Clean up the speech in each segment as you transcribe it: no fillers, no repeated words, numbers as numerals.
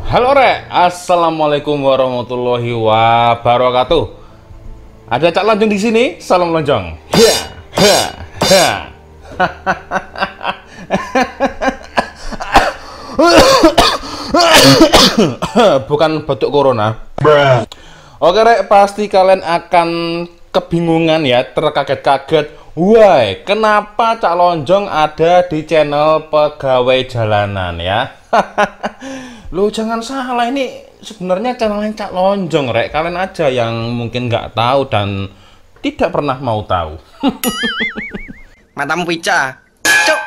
Halo Rek, Assalamualaikum warahmatullahi wabarakatuh. Ada Cak Lonjong di sini, salam lonjong. Ya, ha, ha. Bukan batuk corona. Oke Rek, pasti kalian akan kebingungan ya, terkaget-kaget. Why, kenapa Cak Lonjong ada di channel pegawai jalanan ya? Lo jangan salah, ini sebenarnya channelnya Cak Lonjong Rek. Kalian aja yang mungkin nggak tahu dan tidak pernah mau tahu. Matamu pica, cuk.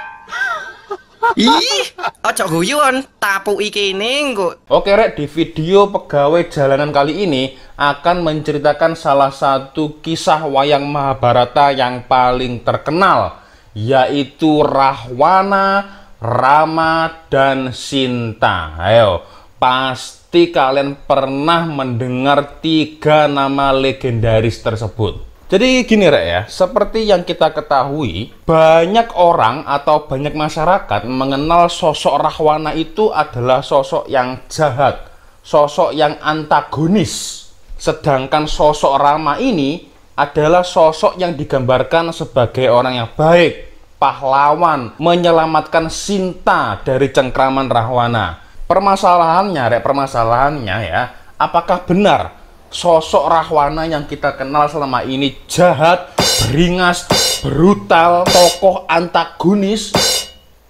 Ih, ojo guyon, tapu iki nenggo. Oke Rek, di video pegawai jalanan kali ini akan menceritakan salah satu kisah wayang Mahabharata yang paling terkenal, yaitu Rahwana, Rama, dan Sinta. Ayo, pasti kalian pernah mendengar tiga nama legendaris tersebut. Jadi gini Rek ya, seperti yang kita ketahui, banyak orang atau banyak masyarakat mengenal sosok Rahwana itu adalah sosok yang jahat, sosok yang antagonis. Sedangkan sosok Rama ini adalah sosok yang digambarkan sebagai orang yang baik, pahlawan, menyelamatkan Sinta dari cengkraman Rahwana. Permasalahannya ya, apakah benar sosok Rahwana yang kita kenal selama ini jahat, beringas, brutal, tokoh antagonis?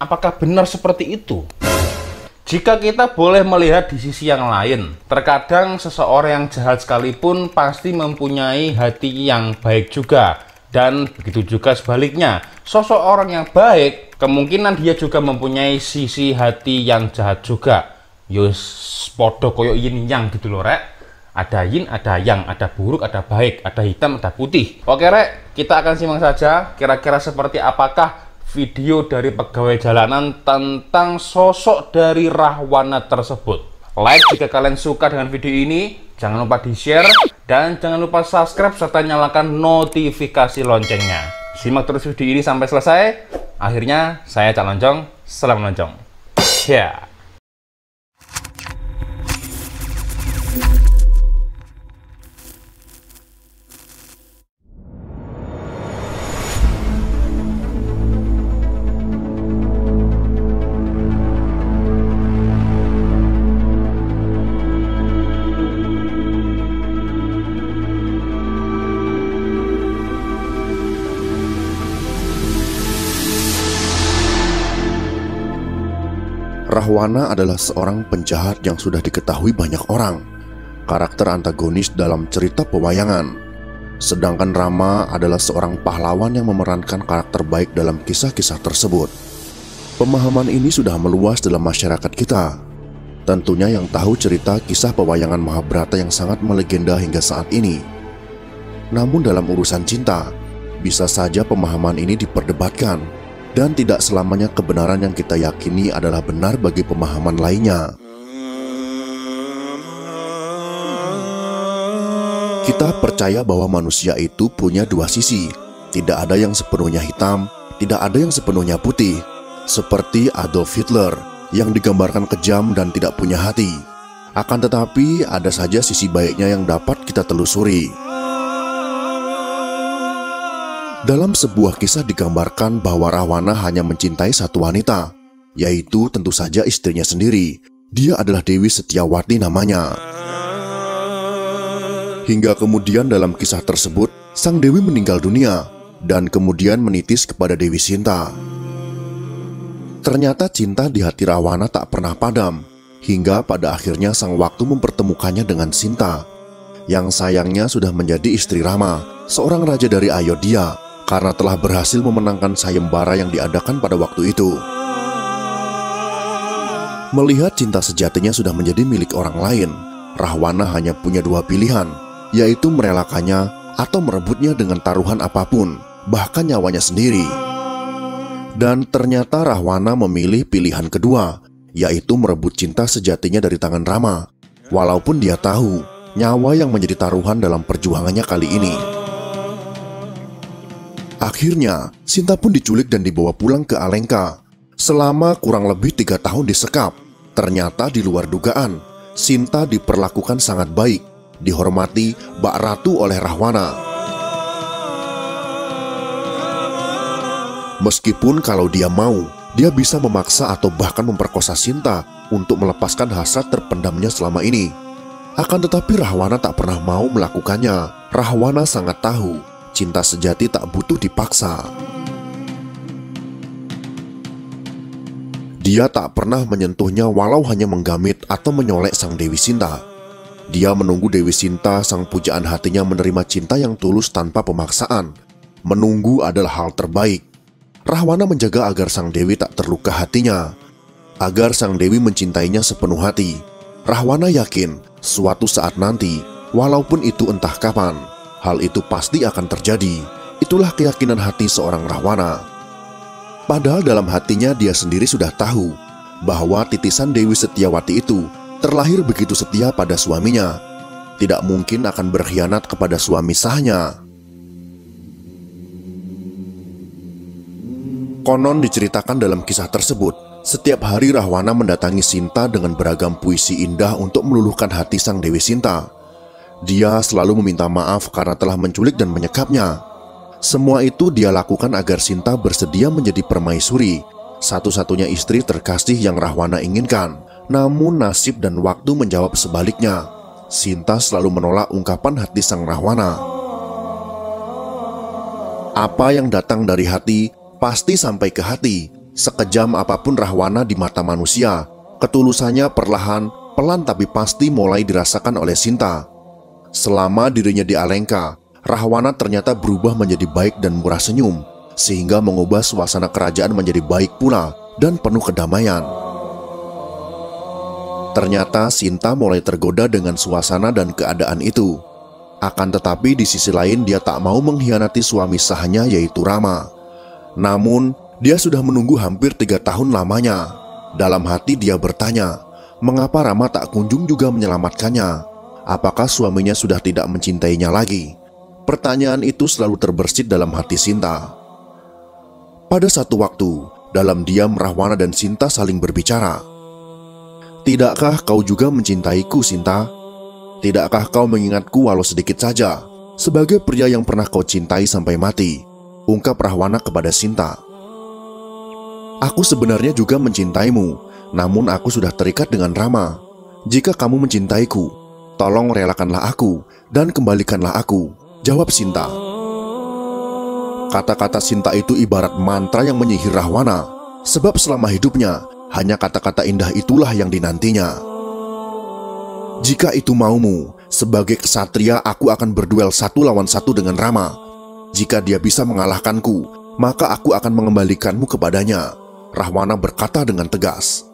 Apakah benar seperti itu? Jika kita boleh melihat di sisi yang lain, terkadang seseorang yang jahat sekalipun pasti mempunyai hati yang baik juga. Dan begitu juga sebaliknya, sosok orang yang baik kemungkinan dia juga mempunyai sisi hati yang jahat juga. Yus podo koyo yin yang gitu loh Rek. Ada yin, ada yang, ada buruk, ada baik, ada hitam, ada putih. Oke Rek, kita akan simak saja kira-kira seperti apakah video dari pegawai jalanan tentang sosok dari Rahwana tersebut. Like jika kalian suka dengan video ini, jangan lupa di-share, dan jangan lupa subscribe serta nyalakan notifikasi loncengnya. Simak terus video ini sampai selesai. Akhirnya, saya Cak Lonjong, salam lonjong. Ya. Rahwana adalah seorang penjahat yang sudah diketahui banyak orang, karakter antagonis dalam cerita pewayangan. Sedangkan Rama adalah seorang pahlawan yang memerankan karakter baik dalam kisah-kisah tersebut. Pemahaman ini sudah meluas dalam masyarakat kita. Tentunya yang tahu cerita kisah pewayangan Mahabharata yang sangat melegenda hingga saat ini. Namun dalam urusan cinta, bisa saja pemahaman ini diperdebatkan. Dan tidak selamanya kebenaran yang kita yakini adalah benar bagi pemahaman lainnya. Kita percaya bahwa manusia itu punya dua sisi. Tidak ada yang sepenuhnya hitam, tidak ada yang sepenuhnya putih. Seperti Adolf Hitler yang digambarkan kejam dan tidak punya hati. Akan tetapi ada saja sisi baiknya yang dapat kita telusuri. Dalam sebuah kisah digambarkan bahwa Rahwana hanya mencintai satu wanita, yaitu tentu saja istrinya sendiri. Dia adalah Dewi Setiawati namanya. Hingga kemudian dalam kisah tersebut, sang Dewi meninggal dunia dan kemudian menitis kepada Dewi Sinta. Ternyata cinta di hati Rahwana tak pernah padam, hingga pada akhirnya sang waktu mempertemukannya dengan Sinta, yang sayangnya sudah menjadi istri Rama, seorang raja dari Ayodhya, karena telah berhasil memenangkan sayembara yang diadakan pada waktu itu. Melihat cinta sejatinya sudah menjadi milik orang lain, Rahwana hanya punya dua pilihan, yaitu merelakannya atau merebutnya dengan taruhan apapun, bahkan nyawanya sendiri. Dan ternyata Rahwana memilih pilihan kedua, yaitu merebut cinta sejatinya dari tangan Rama, walaupun dia tahu nyawa yang menjadi taruhan dalam perjuangannya kali ini. Akhirnya, Sinta pun diculik dan dibawa pulang ke Alengka. Selama kurang lebih 3 tahun disekap, ternyata di luar dugaan, Sinta diperlakukan sangat baik, dihormati bak ratu oleh Rahwana. Meskipun kalau dia mau, dia bisa memaksa atau bahkan memperkosa Sinta untuk melepaskan hasrat terpendamnya selama ini. Akan tetapi Rahwana tak pernah mau melakukannya. Rahwana sangat tahu, cinta sejati tak butuh dipaksa. Dia tak pernah menyentuhnya walau hanya menggamit atau menyolek sang Dewi Sinta. Dia menunggu Dewi Sinta, sang pujaan hatinya, menerima cinta yang tulus tanpa pemaksaan. Menunggu adalah hal terbaik. Rahwana menjaga agar sang Dewi tak terluka hatinya, agar sang Dewi mencintainya sepenuh hati. Rahwana yakin suatu saat nanti, walaupun itu entah kapan, hal itu pasti akan terjadi. Itulah keyakinan hati seorang Rahwana. Padahal dalam hatinya dia sendiri sudah tahu bahwa titisan Dewi Setiawati itu terlahir begitu setia pada suaminya, tidak mungkin akan berkhianat kepada suami sahnya. Konon diceritakan dalam kisah tersebut, setiap hari Rahwana mendatangi Sinta dengan beragam puisi indah untuk meluluhkan hati sang Dewi Sinta. Dia selalu meminta maaf karena telah menculik dan menyekapnya. Semua itu dia lakukan agar Sinta bersedia menjadi permaisuri, satu-satunya istri terkasih yang Rahwana inginkan. Namun nasib dan waktu menjawab sebaliknya. Sinta selalu menolak ungkapan hati sang Rahwana. Apa yang datang dari hati pasti sampai ke hati. Sekejam apapun Rahwana di mata manusia, ketulusannya perlahan, pelan tapi pasti mulai dirasakan oleh Sinta. Selama dirinya di Alengka, Rahwana ternyata berubah menjadi baik dan murah senyum, sehingga mengubah suasana kerajaan menjadi baik pula dan penuh kedamaian. Ternyata Sinta mulai tergoda dengan suasana dan keadaan itu. Akan tetapi di sisi lain dia tak mau mengkhianati suami sahnya, yaitu Rama. Namun dia sudah menunggu hampir 3 tahun lamanya. Dalam hati dia bertanya, mengapa Rama tak kunjung juga menyelamatkannya? Apakah suaminya sudah tidak mencintainya lagi? Pertanyaan itu selalu terbersit dalam hati Sinta. Pada satu waktu, dalam diam Rahwana dan Sinta saling berbicara. Tidakkah kau juga mencintaiku, Sinta? Tidakkah kau mengingatku walau sedikit saja, sebagai pria yang pernah kau cintai sampai mati? Ungkap Rahwana kepada Sinta. Aku sebenarnya juga mencintaimu, namun aku sudah terikat dengan Rama. Jika kamu mencintaiku, tolong relakanlah aku dan kembalikanlah aku, jawab Sinta. Kata-kata Sinta itu ibarat mantra yang menyihir Rahwana, sebab selama hidupnya hanya kata-kata indah itulah yang dinantinya. Jika itu maumu, sebagai kesatria aku akan berduel 1 lawan 1 dengan Rama. Jika dia bisa mengalahkanku, maka aku akan mengembalikanmu kepadanya, Rahwana berkata dengan tegas.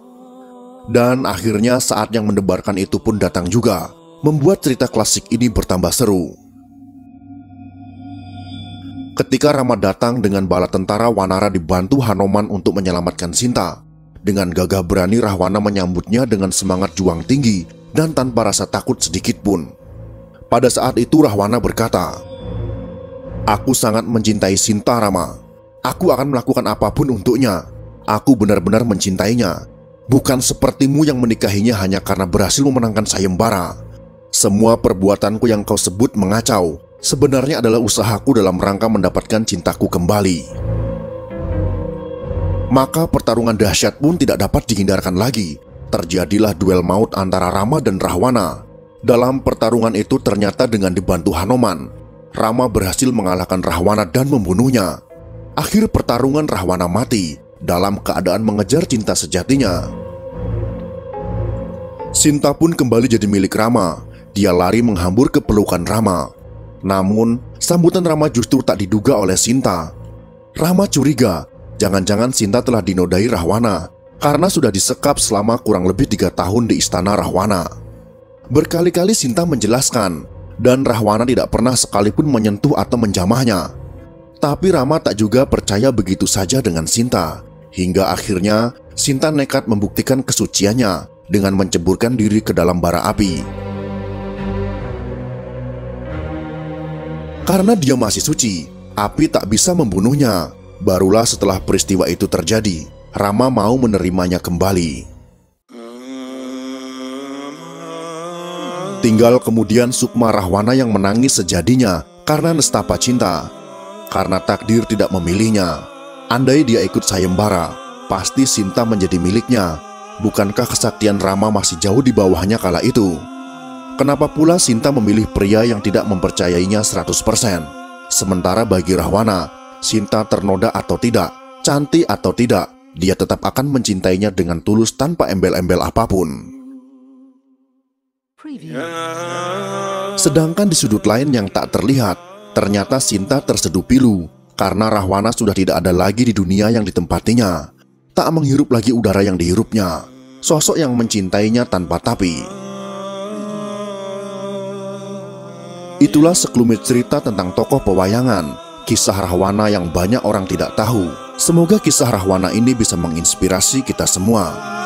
Dan akhirnya saat yang mendebarkan itu pun datang juga, membuat cerita klasik ini bertambah seru. Ketika Rama datang dengan bala tentara, Wanara dibantu Hanoman untuk menyelamatkan Sinta. Dengan gagah berani Rahwana menyambutnya dengan semangat juang tinggi dan tanpa rasa takut sedikit pun. Pada saat itu Rahwana berkata, "Aku sangat mencintai Sinta, Rama. Aku akan melakukan apapun untuknya. Aku benar-benar mencintainya. Bukan sepertimu yang menikahinya hanya karena berhasil memenangkan sayembara. Semua perbuatanku yang kau sebut mengacau sebenarnya adalah usahaku dalam rangka mendapatkan cintaku kembali." Maka pertarungan dahsyat pun tidak dapat dihindarkan lagi. Terjadilah duel maut antara Rama dan Rahwana. Dalam pertarungan itu ternyata dengan dibantu Hanoman, Rama berhasil mengalahkan Rahwana dan membunuhnya. Akhir pertarungan Rahwana mati dalam keadaan mengejar cinta sejatinya. Sinta pun kembali jadi milik Rama. Dia lari menghambur ke pelukan Rama. Namun sambutan Rama justru tak diduga oleh Sinta. Rama curiga, jangan-jangan Sinta telah dinodai Rahwana karena sudah disekap selama kurang lebih 3 tahun di istana Rahwana. Berkali-kali Sinta menjelaskan, dan Rahwana tidak pernah sekalipun menyentuh atau menjamahnya. Tapi Rama tak juga percaya begitu saja dengan Sinta. Hingga akhirnya Sinta nekat membuktikan kesuciannya dengan menceburkan diri ke dalam bara api. Karena dia masih suci, api tak bisa membunuhnya. Barulah setelah peristiwa itu terjadi, Rama mau menerimanya kembali. Tinggal kemudian Sukma Rahwana yang menangis sejadinya karena nestapa cinta. Karena takdir tidak memilihnya. Andai dia ikut sayembara, pasti Sinta menjadi miliknya. Bukankah kesaktian Rama masih jauh di bawahnya kala itu? Kenapa pula Sinta memilih pria yang tidak mempercayainya 100%? Sementara bagi Rahwana, Sinta ternoda atau tidak, cantik atau tidak, dia tetap akan mencintainya dengan tulus tanpa embel-embel apapun. Sedangkan di sudut lain yang tak terlihat, ternyata Sinta terseduh pilu karena Rahwana sudah tidak ada lagi di dunia yang ditempatinya. Tak menghirup lagi udara yang dihirupnya. Sosok yang mencintainya tanpa tapi. Itulah sekelumit cerita tentang tokoh pewayangan, kisah Rahwana yang banyak orang tidak tahu. Semoga kisah Rahwana ini bisa menginspirasi kita semua.